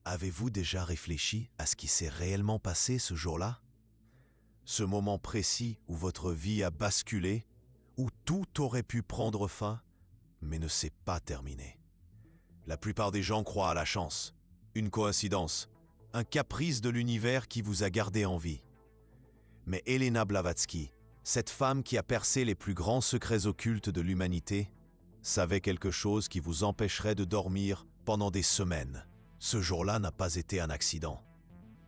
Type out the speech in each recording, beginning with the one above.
Avez-vous déjà réfléchi à ce qui s'est réellement passé ce jour-là? Ce moment précis où votre vie a basculé, où tout aurait pu prendre fin, mais ne s'est pas terminé. La plupart des gens croient à la chance, une coïncidence, un caprice de l'univers qui vous a gardé en vie. Mais Elena Blavatsky, cette femme qui a percé les plus grands secrets occultes de l'humanité, savait quelque chose qui vous empêcherait de dormir pendant des semaines. Ce jour-là n'a pas été un accident.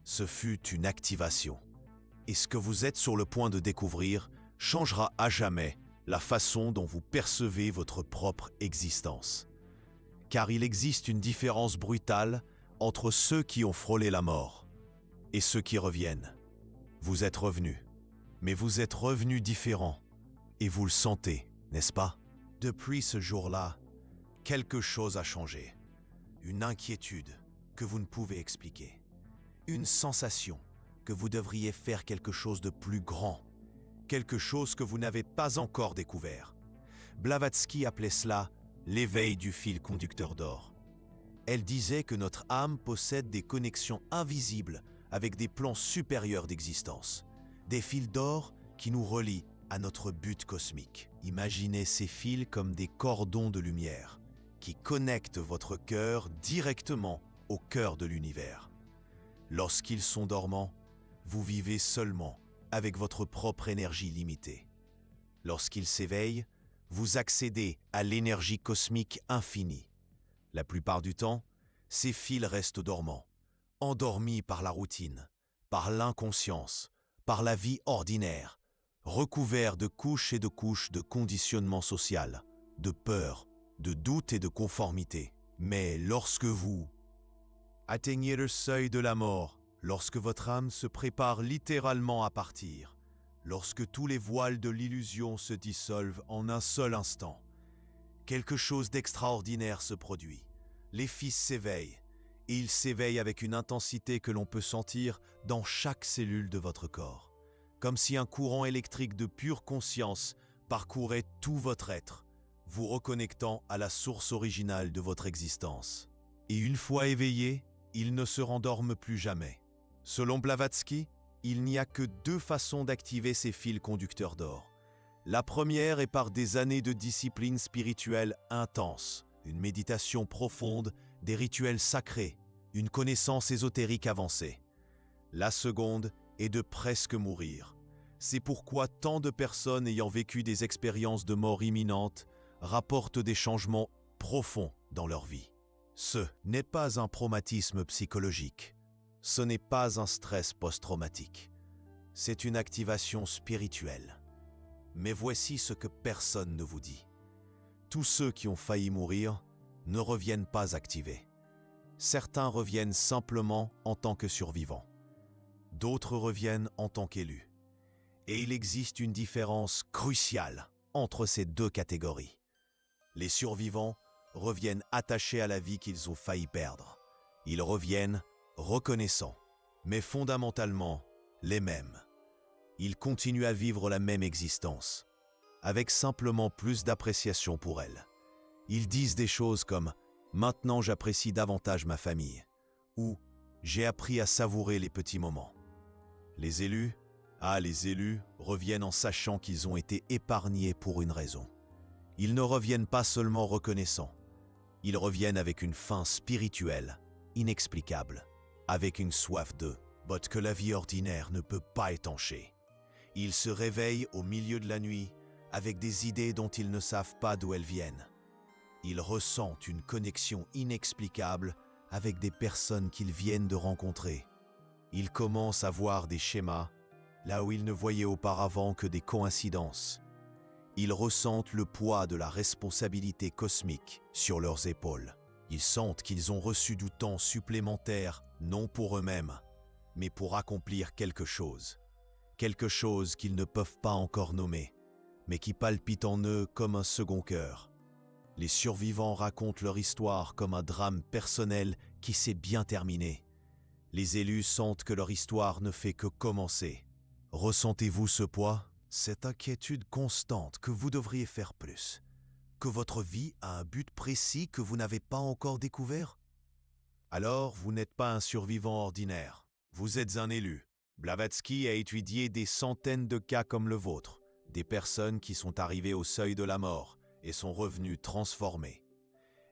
Ce fut une activation. Et ce que vous êtes sur le point de découvrir changera à jamais la façon dont vous percevez votre propre existence. Car il existe une différence brutale entre ceux qui ont frôlé la mort et ceux qui reviennent. Vous êtes revenu, mais vous êtes revenu différent, et vous le sentez, n'est-ce pas? Depuis ce jour-là, quelque chose a changé. Une inquiétude que vous ne pouvez expliquer. Une sensation que vous devriez faire quelque chose de plus grand, quelque chose que vous n'avez pas encore découvert. Blavatsky appelait cela l'éveil du fil conducteur d'or. Elle disait que notre âme possède des connexions invisibles avec des plans supérieurs d'existence, des fils d'or qui nous relient à notre but cosmique. Imaginez ces fils comme des cordons de lumière qui connectent votre cœur directement au cœur de l'univers. Lorsqu'ils sont dormants, vous vivez seulement avec votre propre énergie limitée. Lorsqu'ils s'éveillent, vous accédez à l'énergie cosmique infinie. La plupart du temps, ces fils restent dormants, endormis par la routine, par l'inconscience, par la vie ordinaire, recouverts de couches et de couches de conditionnement social, de peur, de doute et de conformité. Mais lorsque vous atteignez le seuil de la mort, lorsque votre âme se prépare littéralement à partir, lorsque tous les voiles de l'illusion se dissolvent en un seul instant, quelque chose d'extraordinaire se produit. Les fils s'éveillent, et ils s'éveillent avec une intensité que l'on peut sentir dans chaque cellule de votre corps, comme si un courant électrique de pure conscience parcourait tout votre être, vous reconnectant à la source originale de votre existence. Et une fois éveillés, ils ne se rendorment plus jamais. Selon Blavatsky, il n'y a que deux façons d'activer ces fils conducteurs d'or. La première est par des années de discipline spirituelle intense, une méditation profonde, des rituels sacrés, une connaissance ésotérique avancée. La seconde est de presque mourir. C'est pourquoi tant de personnes ayant vécu des expériences de mort imminente rapportent des changements profonds dans leur vie. Ce n'est pas un traumatisme psychologique. Ce n'est pas un stress post-traumatique. C'est une activation spirituelle. Mais voici ce que personne ne vous dit. Tous ceux qui ont failli mourir ne reviennent pas activés. Certains reviennent simplement en tant que survivants. D'autres reviennent en tant qu'élus. Et il existe une différence cruciale entre ces deux catégories. Les survivants reviennent attachés à la vie qu'ils ont failli perdre. Ils reviennent reconnaissants, mais fondamentalement les mêmes. Ils continuent à vivre la même existence, avec simplement plus d'appréciation pour elle. Ils disent des choses comme « Maintenant j'apprécie davantage ma famille » ou « J'ai appris à savourer les petits moments ». Les élus reviennent en sachant qu'ils ont été épargnés pour une raison. Ils ne reviennent pas seulement reconnaissants, ils reviennent avec une faim spirituelle, inexplicable, avec une soif de « que la vie ordinaire ne peut pas étancher ». Ils se réveillent au milieu de la nuit avec des idées dont ils ne savent pas d'où elles viennent. Ils ressentent une connexion inexplicable avec des personnes qu'ils viennent de rencontrer. Ils commencent à voir des schémas là où ils ne voyaient auparavant que des coïncidences. Ils ressentent le poids de la responsabilité cosmique sur leurs épaules. Ils sentent qu'ils ont reçu du temps supplémentaire, non pour eux-mêmes, mais pour accomplir quelque chose qu'ils ne peuvent pas encore nommer, mais qui palpite en eux comme un second cœur. Les survivants racontent leur histoire comme un drame personnel qui s'est bien terminé. Les élus sentent que leur histoire ne fait que commencer. Ressentez-vous ce poids, cette inquiétude constante que vous devriez faire plus, que votre vie a un but précis que vous n'avez pas encore découvert? Alors, vous n'êtes pas un survivant ordinaire. Vous êtes un élu. Blavatsky a étudié des centaines de cas comme le vôtre, des personnes qui sont arrivées au seuil de la mort et sont revenues transformées.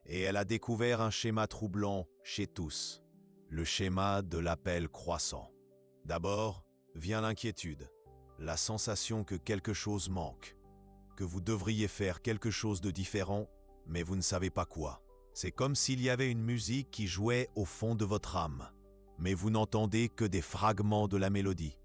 Et elle a découvert un schéma troublant chez tous, le schéma de l'appel croissant. D'abord, vient l'inquiétude, la sensation que quelque chose manque, que vous devriez faire quelque chose de différent, mais vous ne savez pas quoi. C'est comme s'il y avait une musique qui jouait au fond de votre âme, mais vous n'entendez que des fragments de la mélodie.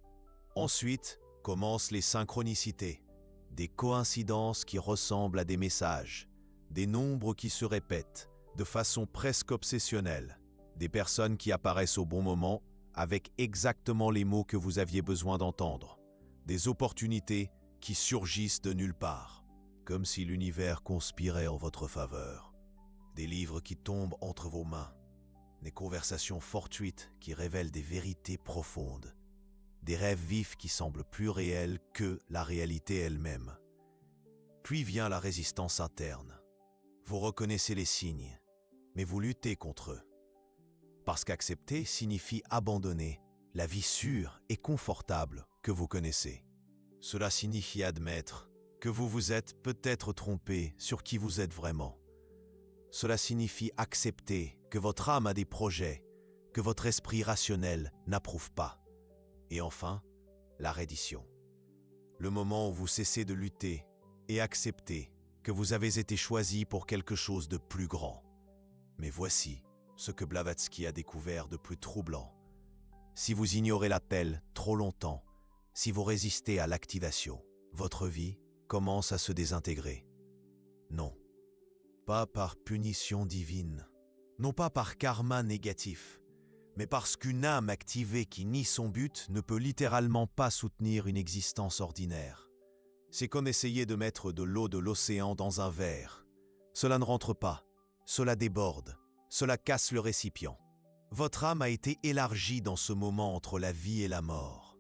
Ensuite, commencent les synchronicités, des coïncidences qui ressemblent à des messages, des nombres qui se répètent de façon presque obsessionnelle, des personnes qui apparaissent au bon moment avec exactement les mots que vous aviez besoin d'entendre, des opportunités qui surgissent de nulle part, comme si l'univers conspirait en votre faveur, des livres qui tombent entre vos mains, des conversations fortuites qui révèlent des vérités profondes, des rêves vifs qui semblent plus réels que la réalité elle-même. Puis vient la résistance interne. Vous reconnaissez les signes, mais vous luttez contre eux. Parce qu'accepter signifie abandonner la vie sûre et confortable que vous connaissez. Cela signifie admettre que vous vous êtes peut-être trompé sur qui vous êtes vraiment. Cela signifie accepter que votre âme a des projets que votre esprit rationnel n'approuve pas. Et enfin, la reddition. Le moment où vous cessez de lutter et acceptez que vous avez été choisi pour quelque chose de plus grand. Mais voici ce que Blavatsky a découvert de plus troublant. Si vous ignorez l'appel trop longtemps, si vous résistez à l'activation, votre vie commence à se désintégrer. Non, pas par punition divine, non pas par karma négatif, mais parce qu'une âme activée qui nie son but ne peut littéralement pas soutenir une existence ordinaire. C'est comme essayer de mettre de l'eau de l'océan dans un verre. Cela ne rentre pas, cela déborde, cela casse le récipient. Votre âme a été élargie dans ce moment entre la vie et la mort.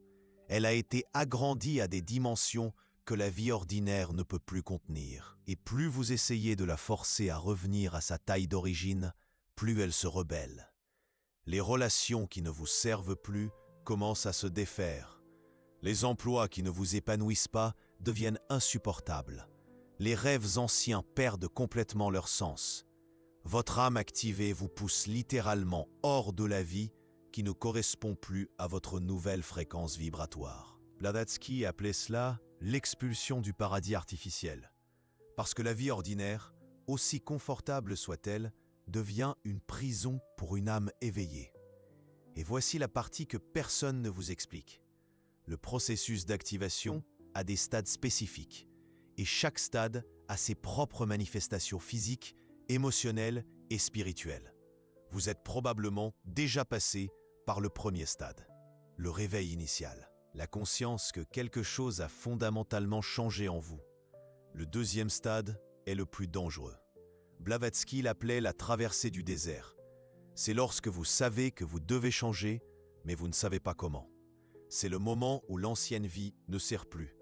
Elle a été agrandie à des dimensions que la vie ordinaire ne peut plus contenir. Et plus vous essayez de la forcer à revenir à sa taille d'origine, plus elle se rebelle. Les relations qui ne vous servent plus commencent à se défaire. Les emplois qui ne vous épanouissent pas deviennent insupportables. Les rêves anciens perdent complètement leur sens. Votre âme activée vous pousse littéralement hors de la vie qui ne correspond plus à votre nouvelle fréquence vibratoire. Blavatsky appelait cela l'expulsion du paradis artificiel. Parce que la vie ordinaire, aussi confortable soit-elle, devient une prison pour une âme éveillée. Et voici la partie que personne ne vous explique. Le processus d'activation a des stades spécifiques, et chaque stade a ses propres manifestations physiques, émotionnelles et spirituelles. Vous êtes probablement déjà passé par le premier stade, le réveil initial, la conscience que quelque chose a fondamentalement changé en vous. Le deuxième stade est le plus dangereux. Blavatsky l'appelait la traversée du désert. C'est lorsque vous savez que vous devez changer, mais vous ne savez pas comment. C'est le moment où l'ancienne vie ne sert plus,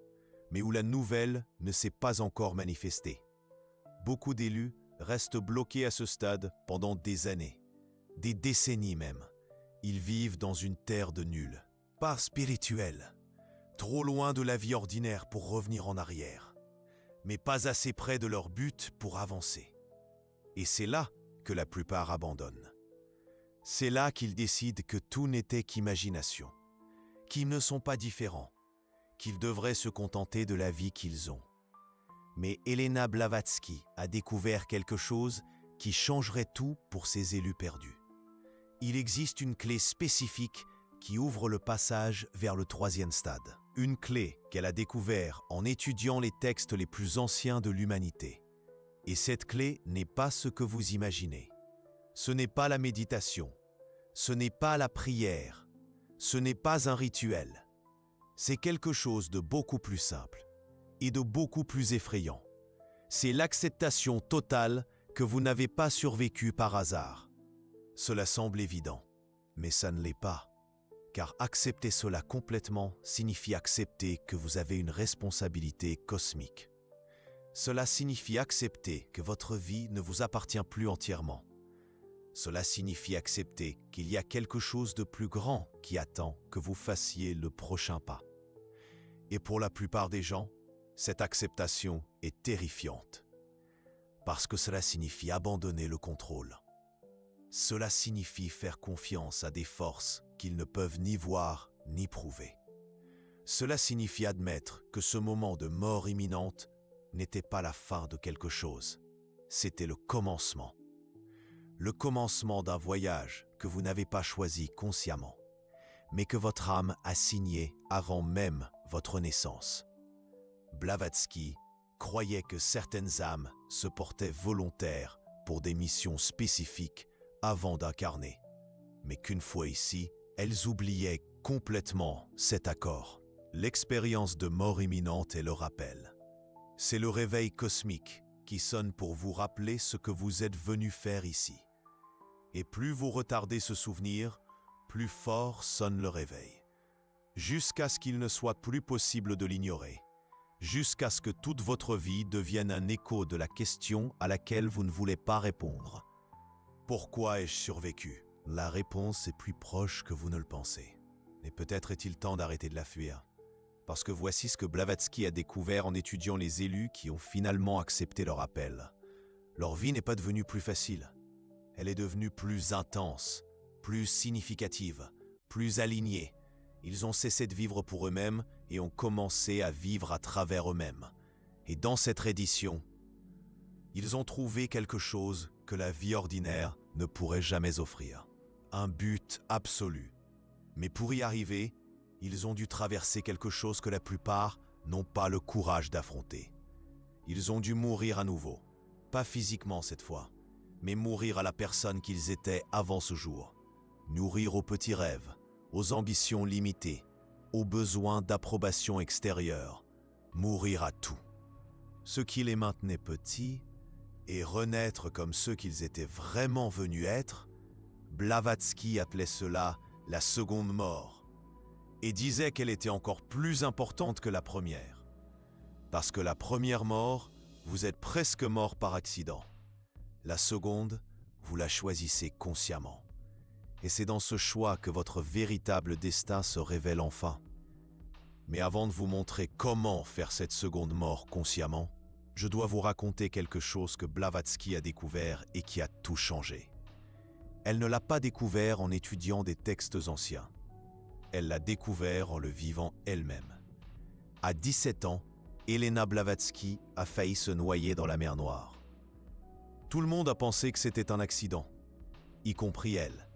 mais où la nouvelle ne s'est pas encore manifestée. Beaucoup d'élus restent bloqués à ce stade pendant des années, des décennies même. Ils vivent dans une terre de nul, pas spirituelle, trop loin de la vie ordinaire pour revenir en arrière, mais pas assez près de leur but pour avancer. Et c'est là que la plupart abandonnent. C'est là qu'ils décident que tout n'était qu'imagination, qu'ils ne sont pas différents, qu'ils devraient se contenter de la vie qu'ils ont. Mais Elena Blavatsky a découvert quelque chose qui changerait tout pour ces élus perdus. Il existe une clé spécifique qui ouvre le passage vers le troisième stade. Une clé qu'elle a découverte en étudiant les textes les plus anciens de l'humanité. Et cette clé n'est pas ce que vous imaginez. Ce n'est pas la méditation, ce n'est pas la prière, ce n'est pas un rituel. C'est quelque chose de beaucoup plus simple et de beaucoup plus effrayant. C'est l'acceptation totale que vous n'avez pas survécu par hasard. Cela semble évident, mais ça ne l'est pas, car accepter cela complètement signifie accepter que vous avez une responsabilité cosmique. Cela signifie accepter que votre vie ne vous appartient plus entièrement. Cela signifie accepter qu'il y a quelque chose de plus grand qui attend que vous fassiez le prochain pas. Et pour la plupart des gens, cette acceptation est terrifiante, parce que cela signifie abandonner le contrôle. Cela signifie faire confiance à des forces qu'ils ne peuvent ni voir ni prouver. Cela signifie admettre que ce moment de mort imminente n'était pas la fin de quelque chose, c'était le commencement. Le commencement d'un voyage que vous n'avez pas choisi consciemment, mais que votre âme a signé avant même votre naissance. Blavatsky croyait que certaines âmes se portaient volontaires pour des missions spécifiques avant d'incarner, mais qu'une fois ici, elles oubliaient complètement cet accord. L'expérience de mort imminente est le rappel. C'est le réveil cosmique qui sonne pour vous rappeler ce que vous êtes venu faire ici. Et plus vous retardez ce souvenir, plus fort sonne le réveil, jusqu'à ce qu'il ne soit plus possible de l'ignorer, jusqu'à ce que toute votre vie devienne un écho de la question à laquelle vous ne voulez pas répondre. Pourquoi ai-je survécu? La réponse est plus proche que vous ne le pensez. Mais peut-être est-il temps d'arrêter de la fuir. Parce que voici ce que Blavatsky a découvert en étudiant les élus qui ont finalement accepté leur appel. Leur vie n'est pas devenue plus facile. Elle est devenue plus intense, plus significative, plus alignée. Ils ont cessé de vivre pour eux-mêmes et ont commencé à vivre à travers eux-mêmes. Et dans cette reddition, ils ont trouvé quelque chose que la vie ordinaire ne pourrait jamais offrir. Un but absolu. Mais pour y arriver, ils ont dû traverser quelque chose que la plupart n'ont pas le courage d'affronter. Ils ont dû mourir à nouveau. Pas physiquement cette fois, mais mourir à la personne qu'ils étaient avant ce jour. Nourrir aux petits rêves, aux ambitions limitées, aux besoins d'approbation extérieure. Mourir à tout. Ce qui les maintenait petits et renaître comme ceux qu'ils étaient vraiment venus être, Blavatsky appelait cela la seconde mort et disait qu'elle était encore plus importante que la première. Parce que la première mort, vous êtes presque mort par accident. La seconde, vous la choisissez consciemment. Et c'est dans ce choix que votre véritable destin se révèle enfin. Mais avant de vous montrer comment faire cette seconde mort consciemment, je dois vous raconter quelque chose que Blavatsky a découvert et qui a tout changé. Elle ne l'a pas découvert en étudiant des textes anciens. Elle l'a découvert en le vivant elle-même. À 17 ans, Elena Blavatsky a failli se noyer dans la mer Noire. Tout le monde a pensé que c'était un accident, y compris elle,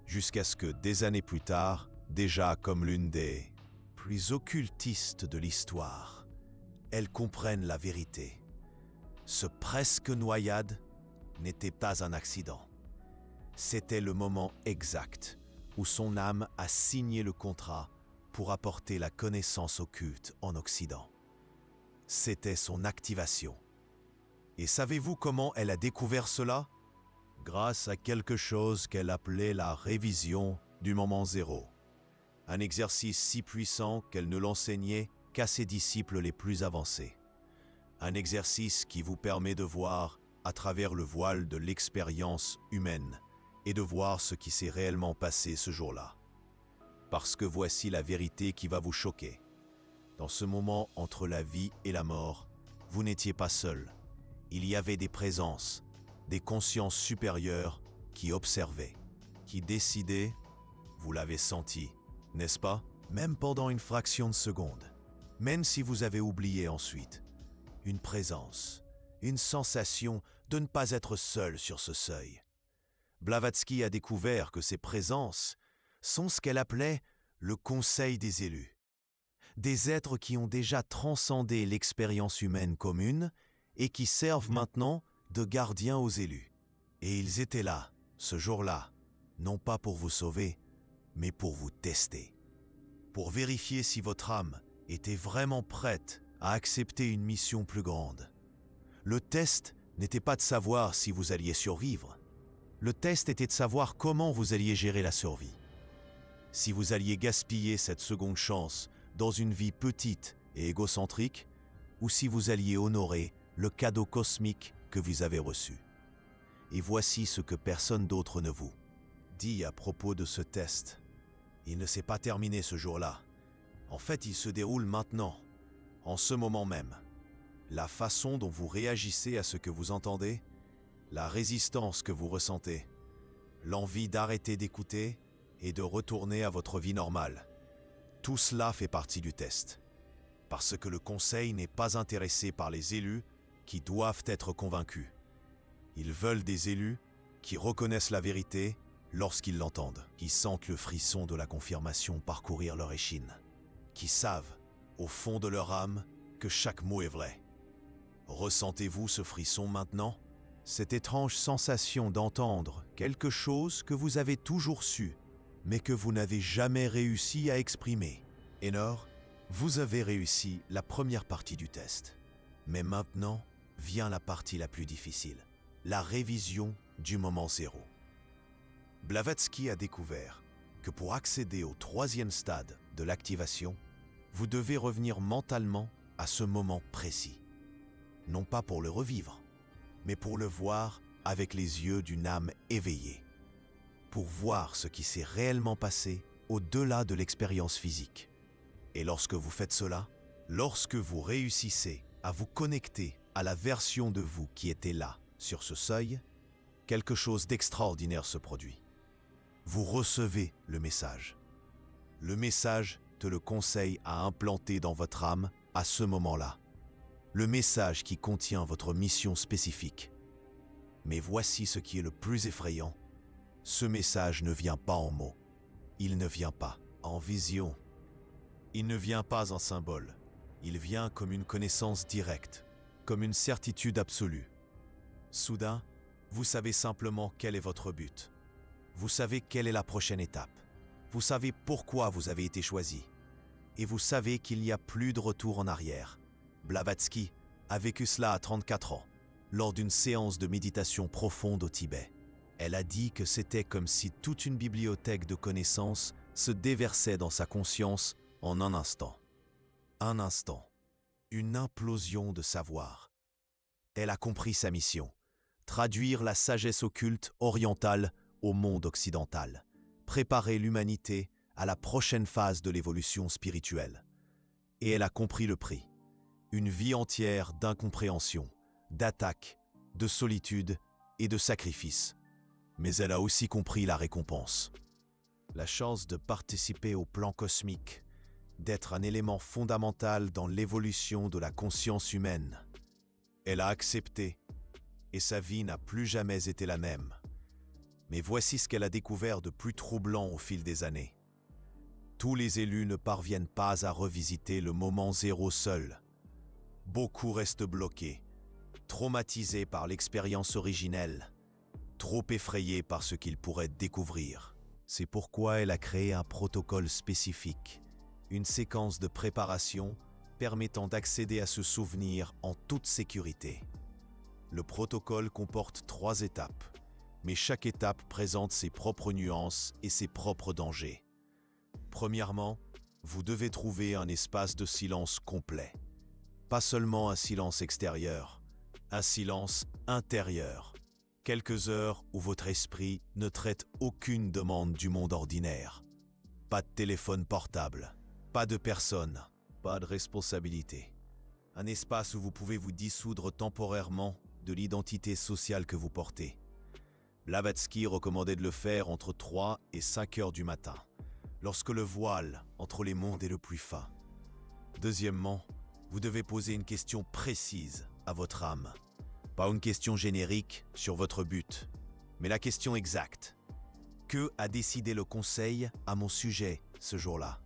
jusqu'à ce que, des années plus tard, déjà comme l'une des plus occultistes de l'histoire, elle comprenne la vérité. Ce presque noyade n'était pas un accident. C'était le moment exact où son âme a signé le contrat pour apporter la connaissance occulte en Occident. C'était son activation. Et savez-vous comment elle a découvert cela? Grâce à quelque chose qu'elle appelait la révision du moment zéro. Un exercice si puissant qu'elle ne l'enseignait qu'à ses disciples les plus avancés. Un exercice qui vous permet de voir à travers le voile de l'expérience humaine et de voir ce qui s'est réellement passé ce jour-là. Parce que voici la vérité qui va vous choquer. Dans ce moment entre la vie et la mort, vous n'étiez pas seul. Il y avait des présences, des consciences supérieures qui observaient, qui décidaient, vous l'avez senti, n'est-ce pas? Même pendant une fraction de seconde, même si vous avez oublié ensuite, une présence, une sensation de ne pas être seul sur ce seuil. Blavatsky a découvert que ces présences sont ce qu'elle appelait le conseil des élus. Des êtres qui ont déjà transcendé l'expérience humaine commune et qui servent maintenant de gardiens aux élus. Et ils étaient là, ce jour-là, non pas pour vous sauver, mais pour vous tester. Pour vérifier si votre âme était vraiment prête à accepter une mission plus grande. Le test n'était pas de savoir si vous alliez survivre. Le test était de savoir comment vous alliez gérer la survie. Si vous alliez gaspiller cette seconde chance dans une vie petite et égocentrique, ou si vous alliez honorer le cadeau cosmique que vous avez reçu. Et voici ce que personne d'autre ne vous dit à propos de ce test. Il ne s'est pas terminé ce jour-là. En fait, il se déroule maintenant, en ce moment même. La façon dont vous réagissez à ce que vous entendez, la résistance que vous ressentez, l'envie d'arrêter d'écouter et de retourner à votre vie normale. Tout cela fait partie du test. Parce que le conseil n'est pas intéressé par les élus qui doivent être convaincus. Ils veulent des élus qui reconnaissent la vérité lorsqu'ils l'entendent, qui sentent le frisson de la confirmation parcourir leur échine, qui savent, au fond de leur âme, que chaque mot est vrai. Ressentez-vous ce frisson maintenant? Cette étrange sensation d'entendre quelque chose que vous avez toujours su, mais que vous n'avez jamais réussi à exprimer. Enor, vous avez réussi la première partie du test. Mais maintenant vient la partie la plus difficile, la révision du moment zéro. Blavatsky a découvert que pour accéder au troisième stade de l'activation, vous devez revenir mentalement à ce moment précis. Non pas pour le revivre, mais pour le voir avec les yeux d'une âme éveillée. Pour voir ce qui s'est réellement passé au-delà de l'expérience physique. Et lorsque vous faites cela, lorsque vous réussissez à vous connecter à la version de vous qui était là, sur ce seuil, quelque chose d'extraordinaire se produit. Vous recevez le message. Le message que le conseil a implanté dans votre âme à ce moment-là. Le message qui contient votre mission spécifique. Mais voici ce qui est le plus effrayant. Ce message ne vient pas en mots. Il ne vient pas en vision. Il ne vient pas en symbole. Il vient comme une connaissance directe, comme une certitude absolue. Soudain, vous savez simplement quel est votre but. Vous savez quelle est la prochaine étape. Vous savez pourquoi vous avez été choisi. Et vous savez qu'il n'y a plus de retour en arrière. Blavatsky a vécu cela à 34 ans, lors d'une séance de méditation profonde au Tibet. Elle a dit que c'était comme si toute une bibliothèque de connaissances se déversait dans sa conscience en un instant. Un instant. Une implosion de savoir. Elle a compris sa mission. Traduire la sagesse occulte orientale au monde occidental. Préparer l'humanité à la prochaine phase de l'évolution spirituelle. Et elle a compris le prix. Une vie entière d'incompréhension, d'attaque, de solitude et de sacrifice. Mais elle a aussi compris la récompense. La chance de participer au plan cosmique, d'être un élément fondamental dans l'évolution de la conscience humaine. Elle a accepté, et sa vie n'a plus jamais été la même. Mais voici ce qu'elle a découvert de plus troublant au fil des années. Tous les élus ne parviennent pas à revisiter le moment zéro seul. Beaucoup restent bloqués, traumatisés par l'expérience originelle, trop effrayés par ce qu'ils pourraient découvrir. C'est pourquoi elle a créé un protocole spécifique, une séquence de préparation permettant d'accéder à ce souvenir en toute sécurité. Le protocole comporte 3 étapes, mais chaque étape présente ses propres nuances et ses propres dangers. Premièrement, vous devez trouver un espace de silence complet. Pas seulement un silence extérieur, un silence intérieur. Quelques heures où votre esprit ne traite aucune demande du monde ordinaire. Pas de téléphone portable, pas de personne, pas de responsabilité. Un espace où vous pouvez vous dissoudre temporairement de l'identité sociale que vous portez. Blavatsky recommandait de le faire entre 3 et 5 heures du matin, lorsque le voile entre les mondes est le plus fin. Deuxièmement, vous devez poser une question précise à votre âme. Pas une question générique sur votre but, mais la question exacte. Que a décidé le conseil à mon sujet ce jour-là?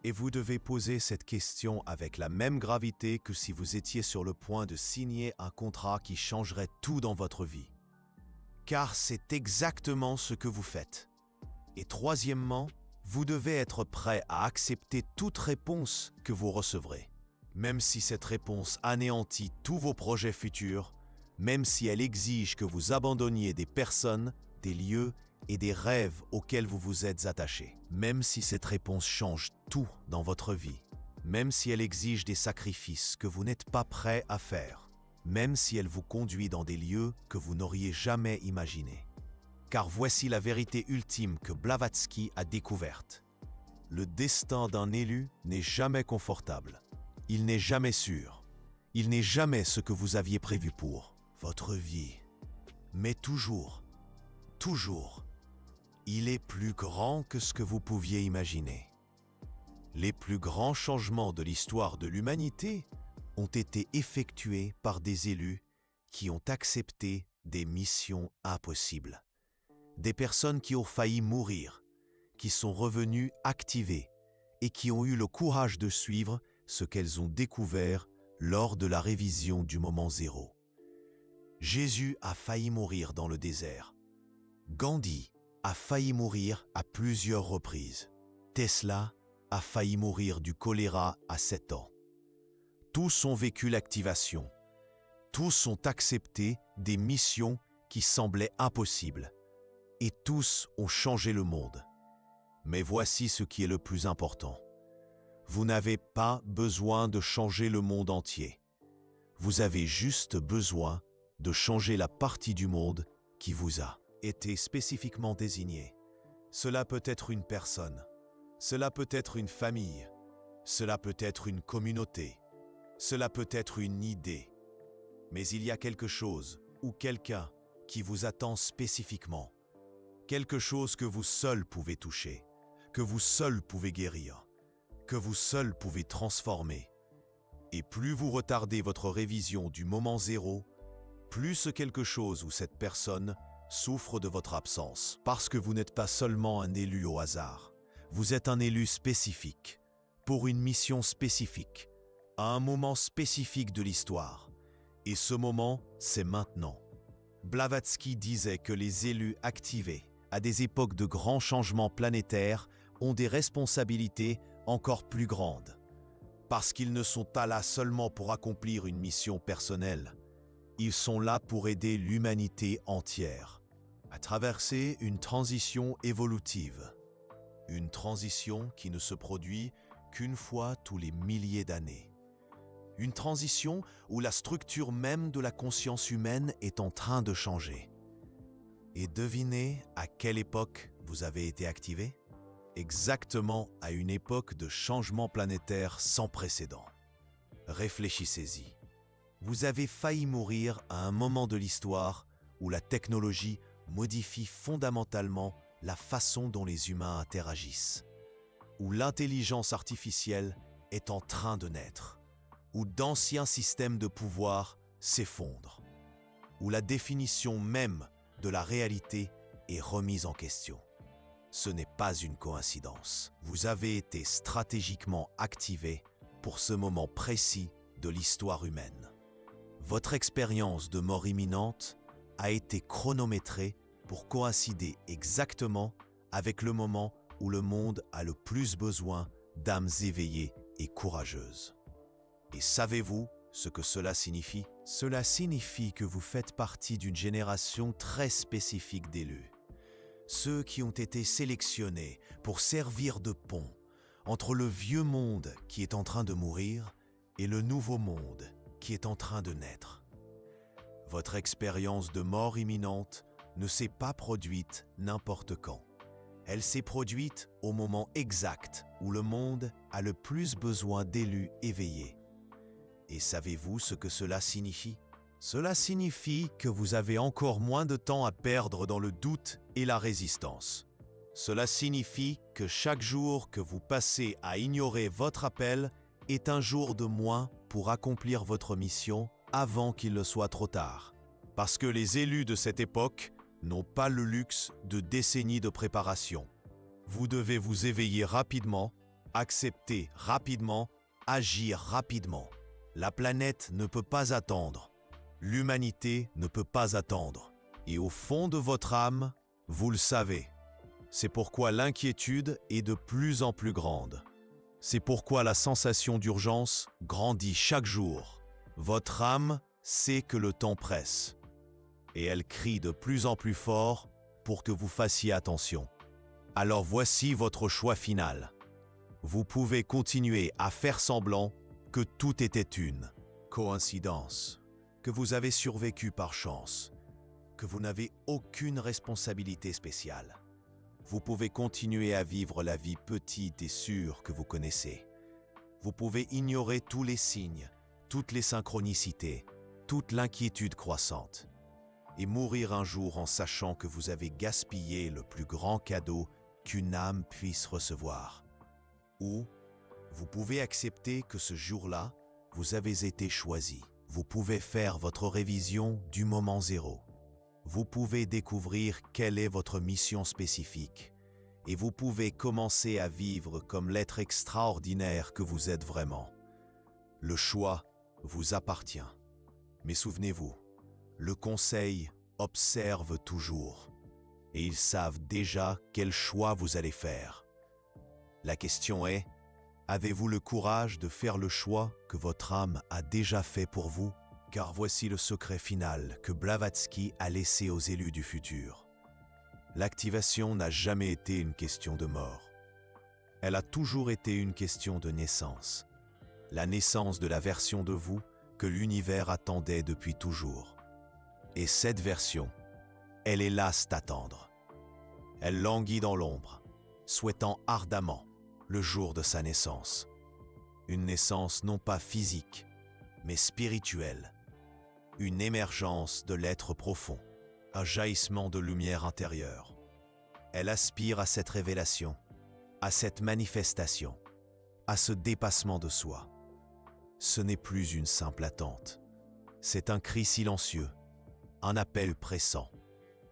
Et vous devez poser cette question avec la même gravité que si vous étiez sur le point de signer un contrat qui changerait tout dans votre vie. Car c'est exactement ce que vous faites. Et troisièmement, vous devez être prêt à accepter toute réponse que vous recevrez. Même si cette réponse anéantit tous vos projets futurs, même si elle exige que vous abandonniez des personnes, des lieux et des rêves auxquels vous vous êtes attachés. Même si cette réponse change tout dans votre vie, même si elle exige des sacrifices que vous n'êtes pas prêt à faire. même si elle vous conduit dans des lieux que vous n'auriez jamais imaginés. Car voici la vérité ultime que Blavatsky a découverte. Le destin d'un élu n'est jamais confortable. Il n'est jamais sûr. Il n'est jamais ce que vous aviez prévu pour votre vie. Mais toujours, il est plus grand que ce que vous pouviez imaginer. Les plus grands changements de l'histoire de l'humanité ont été effectués par des élus qui ont accepté des missions impossibles. Des personnes qui ont failli mourir, qui sont revenues activées et qui ont eu le courage de suivre ce qu'elles ont découvert lors de la révision du moment zéro. Jésus a failli mourir dans le désert. Gandhi a failli mourir à plusieurs reprises. Tesla a failli mourir du choléra à 7 ans. Tous ont vécu l'activation. Tous ont accepté des missions qui semblaient impossibles. Et tous ont changé le monde. Mais voici ce qui est le plus important. Vous n'avez pas besoin de changer le monde entier. Vous avez juste besoin de changer la partie du monde qui vous a été spécifiquement désignée. Cela peut être une personne, cela peut être une famille, cela peut être une communauté, cela peut être une idée. Mais il y a quelque chose ou quelqu'un qui vous attend spécifiquement. Quelque chose que vous seul pouvez toucher, que vous seul pouvez guérir, que vous seul pouvez transformer. Et plus vous retardez votre révision du moment zéro, plus ce quelque chose ou cette personne souffre de votre absence. Parce que vous n'êtes pas seulement un élu au hasard. Vous êtes un élu spécifique, pour une mission spécifique, à un moment spécifique de l'histoire. Et ce moment, c'est maintenant. Blavatsky disait que les élus activés à des époques de grands changements planétaires ont des responsabilités encore plus grandes. Parce qu'ils ne sont pas là seulement pour accomplir une mission personnelle. Ils sont là pour aider l'humanité entière à traverser une transition évolutive. Une transition qui ne se produit qu'une fois tous les milliers d'années. Une transition où la structure même de la conscience humaine est en train de changer. Et devinez à quelle époque vous avez été activé? Exactement à une époque de changement planétaire sans précédent. Réfléchissez-y. Vous avez failli mourir à un moment de l'histoire où la technologie modifie fondamentalement la façon dont les humains interagissent, où l'intelligence artificielle est en train de naître, où d'anciens systèmes de pouvoir s'effondrent, où la définition même de la réalité est remise en question. Ce n'est pas une coïncidence. Vous avez été stratégiquement activé pour ce moment précis de l'histoire humaine. Votre expérience de mort imminente a été chronométrée pour coïncider exactement avec le moment où le monde a le plus besoin d'âmes éveillées et courageuses. Et savez-vous ce que cela signifie? Cela signifie que vous faites partie d'une génération très spécifique d'élus. Ceux qui ont été sélectionnés pour servir de pont entre le vieux monde qui est en train de mourir et le nouveau monde qui est en train de naître. Votre expérience de mort imminente ne s'est pas produite n'importe quand. Elle s'est produite au moment exact où le monde a le plus besoin d'élus éveillés. Et savez-vous ce que cela signifie? Cela signifie que vous avez encore moins de temps à perdre dans le doute et la résistance. Cela signifie que chaque jour que vous passez à ignorer votre appel est un jour de moins pour accomplir votre mission avant qu'il ne soit trop tard. Parce que les élus de cette époque n'ont pas le luxe de décennies de préparation. Vous devez vous éveiller rapidement, accepter rapidement, agir rapidement. La planète ne peut pas attendre. L'humanité ne peut pas attendre. Et au fond de votre âme, vous le savez. C'est pourquoi l'inquiétude est de plus en plus grande. C'est pourquoi la sensation d'urgence grandit chaque jour. Votre âme sait que le temps presse. Et elle crie de plus en plus fort pour que vous fassiez attention. Alors voici votre choix final. Vous pouvez continuer à faire semblant que tout était une coïncidence, que vous avez survécu par chance, que vous n'avez aucune responsabilité spéciale. Vous pouvez continuer à vivre la vie petite et sûre que vous connaissez. Vous pouvez ignorer tous les signes, toutes les synchronicités, toute l'inquiétude croissante, et mourir un jour en sachant que vous avez gaspillé le plus grand cadeau qu'une âme puisse recevoir. Ou vous pouvez accepter que ce jour-là, vous avez été choisi. Vous pouvez faire votre révision du moment zéro. Vous pouvez découvrir quelle est votre mission spécifique et vous pouvez commencer à vivre comme l'être extraordinaire que vous êtes vraiment. Le choix vous appartient. Mais souvenez-vous, le conseil observe toujours et ils savent déjà quel choix vous allez faire. La question est, avez-vous le courage de faire le choix que votre âme a déjà fait pour vous? Car voici le secret final que Blavatsky a laissé aux élus du futur. L'activation n'a jamais été une question de mort. Elle a toujours été une question de naissance. La naissance de la version de vous que l'univers attendait depuis toujours. Et cette version, elle est lasse d'attendre. Elle languit dans l'ombre, souhaitant ardemment le jour de sa naissance. Une naissance non pas physique, mais spirituelle. Une émergence de l'être profond, un jaillissement de lumière intérieure. Elle aspire à cette révélation, à cette manifestation, à ce dépassement de soi. Ce n'est plus une simple attente. C'est un cri silencieux, un appel pressant,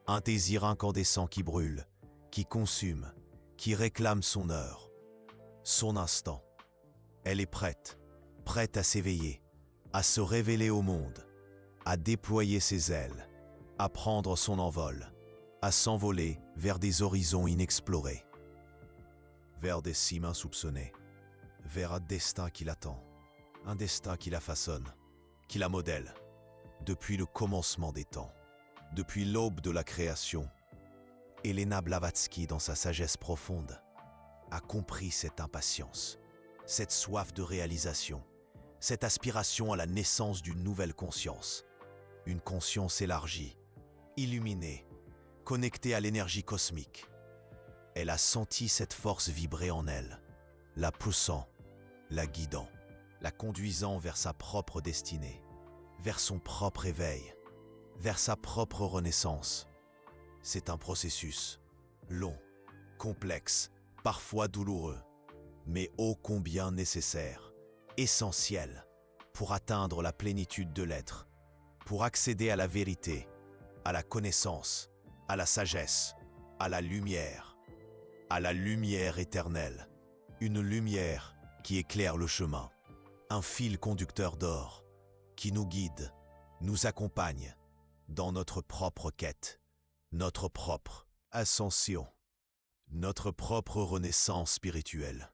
un désir incandescent qui brûle, qui consume, qui réclame son heure, son instant. Elle est prête, prête à s'éveiller, à se révéler au monde, à déployer ses ailes, à prendre son envol, à s'envoler vers des horizons inexplorés, vers des cimes insoupçonnées, vers un destin qui l'attend, un destin qui la façonne, qui la modèle, depuis le commencement des temps, depuis l'aube de la création. Elena Blavatsky, dans sa sagesse profonde, a compris cette impatience, cette soif de réalisation, cette aspiration à la naissance d'une nouvelle conscience. Une conscience élargie, illuminée, connectée à l'énergie cosmique. Elle a senti cette force vibrer en elle, la poussant, la guidant, la conduisant vers sa propre destinée, vers son propre éveil, vers sa propre renaissance. C'est un processus long, complexe, parfois douloureux, mais ô combien nécessaire, essentiel pour atteindre la plénitude de l'être, pour accéder à la vérité, à la connaissance, à la sagesse, à la lumière éternelle, une lumière qui éclaire le chemin, un fil conducteur d'or qui nous guide, nous accompagne dans notre propre quête, notre propre ascension, notre propre renaissance spirituelle.